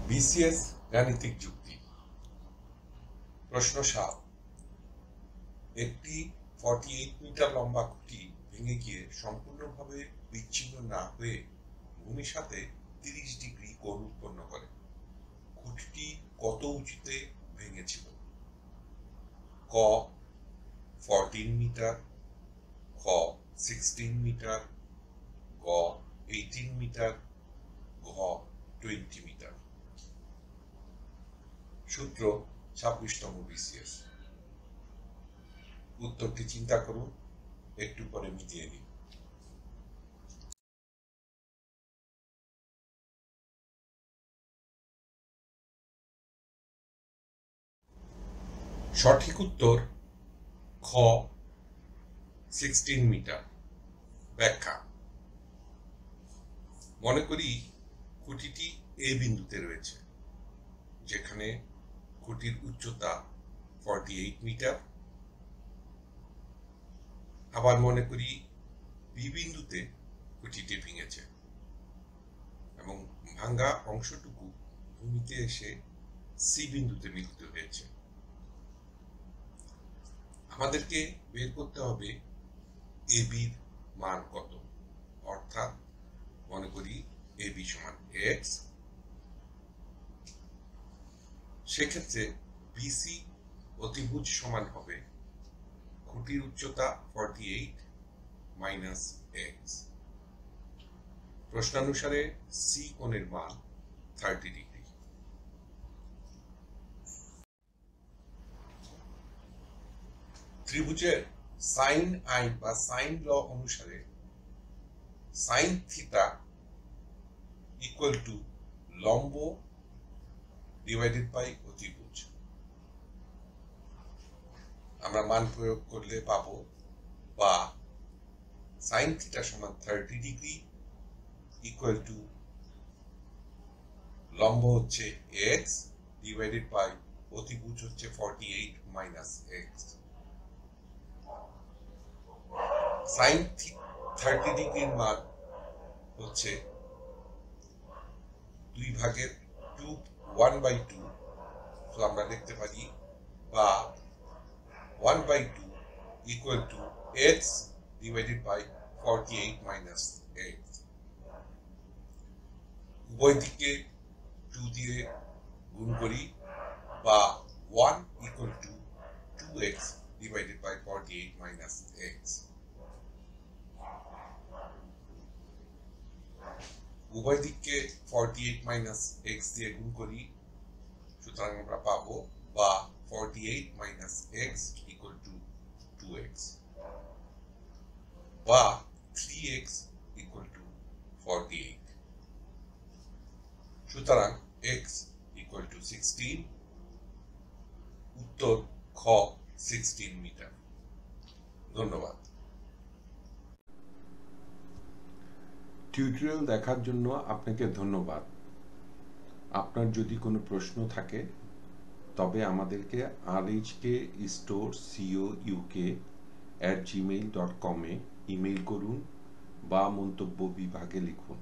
BCS গাণিতিক যুক্তি। প্রশ্ন ৭। একটি 48 মিটার লম্বা খুঁটি ভেঙে গিয়ে সম্পূর্ণভাবে বিচ্ছিন্ন না হয়ে ভূমির সাথে 30 ডিগ্রি কোণ উৎপন্ন করে। খুঁটিটি কত উঁচুতে ভেঙেছিল? ক 14 মিটার, খ 16 মিটার, গ 18 মিটার, ঘ 20 মিটার। সূত্র 26তম বিসিএস। উত্তরটি চিন্তা করুন, একটু পরে মিটিয়ে নিন। সঠিক উত্তর খ 16 মিটার। ব্যাখ্যা। মনে করি খুঁটিটি এ বিন্দুতে রয়েছে, যেখানে খুঁটির উচ্চতা 48 মিটার। আবার মনে করি বি বিন্দুতে খুঁটিটি ভেঙেছে এবং ভাঙ্গা অংশটুকু ভূমিতে এসে সি বিন্দুতে মিলিত হয়েছে। আমাদেরকে বের করতে হবে এ বির মান কত। অর্থাৎ মনে করি এ বি সমান এক্স। সেক্ষেত্রে বিসি অতিভুজ সমান হবে খুঁটির উচ্চতা 48 মাইনাস এক্স। প্রশ্নানুসারে সি কোণের মান 30 ডিগ্রি। ত্রিভুজের সাইন আইন বা সাইন ল অনুসারে সাইন থিটা ইকুয়াল টু লম্ব ডিভাইডেড বাই অতিভুজ। আমরা মান প্রয়োগ করলে পাবো বা সাইন থিটা সমান 30 ডিগ্রি ইকুয়াল টু লম্ব হচ্ছে এক্স ডিভাইডেড বাই অতিভুজ হচ্ছে 48 মাইনাস এক্স। সাইন 30 ডিগ্রির মান হচ্ছে 1/2। তো আমরা লিখতে পারি বা 1/2 equal to x divided by 48 minus x. উভয় দিকে 2 দিয়ে গুণ করি বা 1 equal to 2x divided by 48 minus x. উভয় দিককে 48 মাইনাস এক্স দিয়ে গুণ করি, সুতরাং আমরা পাবো বা 48 minus x equal to 2x বা 3x ইকুয়াল টু 48। সুতরাং x ইকুয়াল টু 16। উত্তর খ 16 মিটার। ধন্যবাদ। টিউটোরিয়াল দেখার জন্য আপনাকে ধন্যবাদ। আপনার যদি কোনো প্রশ্ন থাকে তবে আমাদেরকে rhkstorecouk@gmail.com এ ইমেইল করুন বা মন্তব্য বিভাগে লিখুন।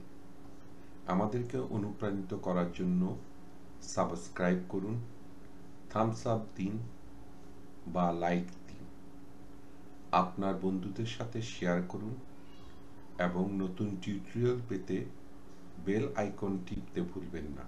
আমাদেরকে অনুপ্রাণিত করার জন্য সাবস্ক্রাইব করুন, থামস আপ দিন বা লাইক দিন। আপনার বন্ধুদের সাথে শেয়ার করুন এবং নতুন টিউটোরিয়াল পেতে বেল আইকন টিপতে ভুলবেন না।